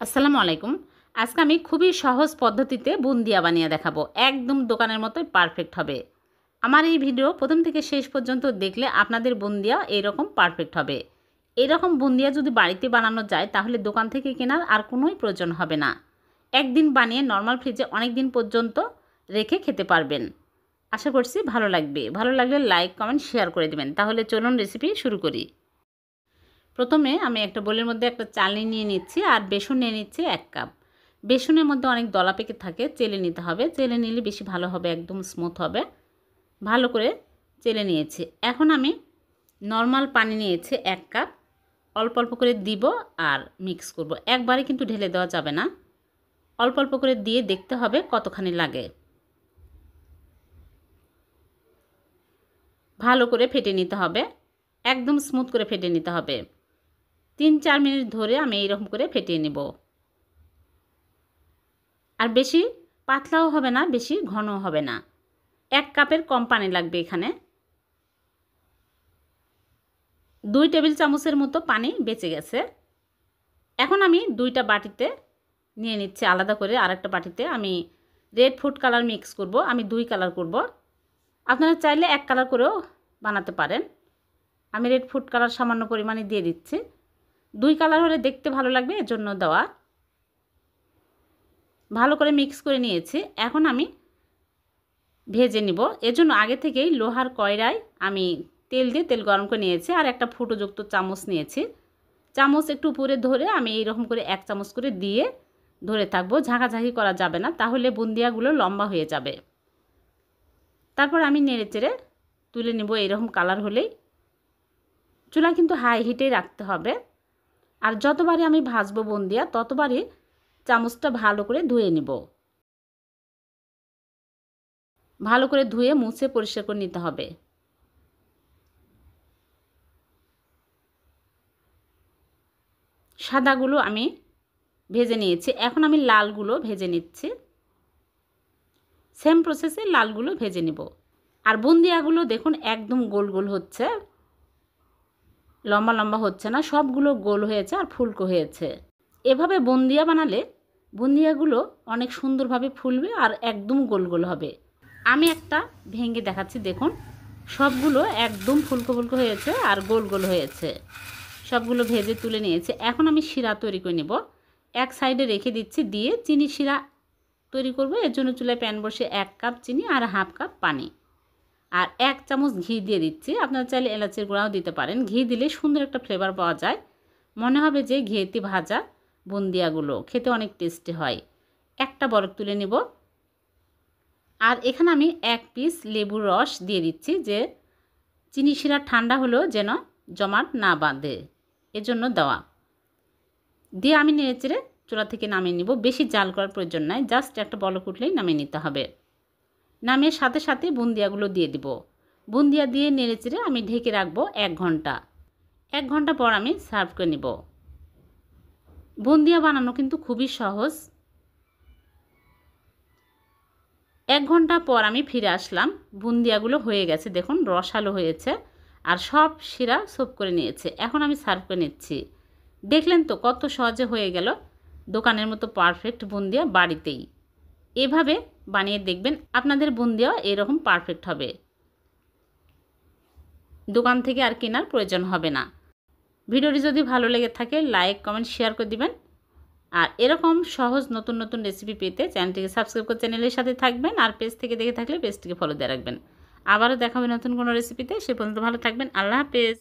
আসসালামু আলাইকুম। আজকে আমি খুবই সহজ পদ্ধতিতে বুন্দিয়া বানিয়ে দেখাবো। একদম দোকানের মতোই পারফেক্ট হবে। আমার এই ভিডিও প্রথম থেকে শেষ পর্যন্ত দেখলে আপনাদের বুন্দিয়া এরকম পারফেক্ট হবে। এরকম বুন্দিয়া যদি বাড়িতে বানানো যায় তাহলে দোকান থেকে কেনার আর কোনোই প্রয়োজন হবে না। একদিন বানিয়ে নরমাল ফ্রিজে অনেক দিন পর্যন্ত রেখে খেতে পারবেন। আশা করছি ভালো লাগবে। ভালো লাগলে লাইক, কমেন্ট, শেয়ার করে দেবেন। তাহলে চলুন রেসিপি শুরু করি। প্রথমে আমি একটা বোলের মধ্যে একটা চালনি নিয়ে নিচ্ছি আর বেসন নিয়ে নিচ্ছি 1 কাপ। বেসনের মধ্যে অনেক দলা পেকে থাকে, চেলে নিতে হবে। চেলে নিলে বেশি ভালো হবে, একদম স্মুথ হবে। ভালো করে চেলে নিয়েছি। এখন আমি নর্মাল পানি নিয়েছি 1 কাপ। অল্প অল্প করে দিব আর মিক্স করব। একবারে কিন্তু ঢেলে দেওয়া যাবে না। অল্প অল্প করে দিয়ে দেখতে হবে কতখানি লাগে। ভালো করে ফেটে নিতে হবে, একদম স্মুথ করে ফেটে নিতে হবে। 3-4 মিনিট ধরে আমি এইরকম করে ফেটিয়ে নেব। আর বেশি পাতলাও হবে না, বেশি ঘনও হবে না। 1 কাপের কম পানি লাগবে এখানে। 2 টেবিল চামচের মতো পানি বেঁচে গেছে। এখন আমি 2টা বাটিতে নিয়ে নিচ্ছি আলাদা করে। আরেকটা বাটিতে আমি রেড ফুড কালার মিক্স করব। আমি 2 কালার করব। আপনারা চাইলে 1 কালার করেও বানাতে পারেন। আমি রেড ফুড কালার সামান্য পরিমাণে দিয়ে দিচ্ছি। 2 কালার হলে দেখতে ভালো লাগবে, এজন্য দেওয়া। ভালো করে মিক্স করে নিয়েছি। এখন আমি ভেজে নিব। এজন্য আগে থেকেই লোহার কড়াইয়ে আমি তেল গরম করে নিয়েছি আর একটা ফুটোযুক্ত চামচ নিয়েছি। চামচ একটু উপরে ধরে আমি এইরকম করে 1 চামচ করে দিয়ে ধরে থাকবো। ঝাঁকাঝাঁকি করা যাবে না, তাহলে বুন্দিয়াগুলো লম্বা হয়ে যাবে। তারপর আমি নেড়েচেড়ে তুলে নিব। এইরকম কালার হলেই চুলা কিন্তু হাই হিটেই রাখতে হবে। আর যতবারই আমি ভাজবো বুন্দিয়া ততবারই চামচটা ভালো করে ধুয়ে নিব। ভালো করে ধুয়ে মুছে পরিষ্কার করে নিতে হবে। সাদাগুলো আমি ভেজে নিয়েছি। এখন আমি লালগুলো ভেজে নিচ্ছি। সেম প্রসেসে লালগুলো ভেজে নিব। আর বুন্দিয়াগুলো দেখুন একদম গোল গোল হচ্ছে, লম্বা লম্বা হচ্ছে না। সবগুলো গোল হয়েছে আর ফুলকো হয়েছে। এভাবে বুন্দিয়া বানালে বুন্দিয়াগুলো অনেক সুন্দরভাবে ফুলবে আর একদম গোল গোল হবে। আমি একটা ভেঙে দেখাচ্ছি, দেখুন সবগুলো একদম ফুলকো ফুলকো হয়েছে আর গোল গোল হয়েছে। সবগুলো ভেজে তুলে নিয়েছি। এখন আমি শিরা তৈরি করে নেব। এক সাইডে রেখে দিচ্ছি, দিয়ে চিনি শিরা তৈরি করব। এর জন্য চুলায় প্যান বসে 1 কাপ চিনি আর হাফ কাপ পানি আর 1 চামচ ঘি দিয়ে দিচ্ছি। আপনারা চাইলে এলাচের গুঁড়াও দিতে পারেন। ঘি দিলে সুন্দর একটা ফ্লেভার পাওয়া যায়। মনে হবে যে ঘিয়েতে ভাজা বুন্দিয়াগুলো খেতে অনেক টেস্টি হয়। একটা বরফ তুলে নেব। আর এখানে আমি 1 পিস লেবুর রস দিয়ে দিচ্ছি, যে চিনি শিরা ঠান্ডা হলেও যেন জমাট না বাঁধে, এজন্য দেওয়া। দিয়ে আমি নেড়েচেড়ে চুলা থেকে নামিয়ে নিব। বেশি জাল করার প্রয়োজন নাই, জাস্ট একটা বলক উঠলেই নামিয়ে নিতে হবে। নামিয়ে সাথে সাথে বুন্দিয়াগুলো দিয়ে দিব। বুন্দিয়া দিয়ে নেড়েচেড়ে আমি ঢেকে রাখবো 1 ঘন্টা। 1 ঘন্টা পর আমি সার্ভ করে নিব। বুন্দিয়া বানানো কিন্তু খুবই সহজ। 1 ঘন্টা পর আমি ফিরে আসলাম। বুন্দিয়াগুলো হয়ে গেছে, দেখুন রসালো হয়েছে আর সব শিরা সোপ করে নিয়েছে। এখন আমি সার্ভ করে নিচ্ছি। দেখলেন তো কত সহজে হয়ে গেল দোকানের মতো পারফেক্ট বুন্দিয়া বাড়িতেই। এভাবে বানিয়ে দেখবেন, আপনাদের বুন্দিয়া এরকম পারফেক্ট হবে। দোকান থেকে আর কেনার প্রয়োজন হবে না। ভিডিওটি যদি ভালো লেগে থাকে লাইক, কমেন্ট, শেয়ার করে দিবেন। আর এরকম সহজ নতুন নতুন রেসিপি পেতে চ্যানেলটিকে সাবস্ক্রাইব করে চ্যানেলের সাথে থাকবেন। আর পেজ থেকে দেখে থাকলে পেজটিকে ফলো দিয়ে রাখবেন। আবারও দেখা হবে নতুন কোনো রেসিপিতে। সে পর্যন্ত ভালো থাকবেন। আল্লাহ হাফেজ।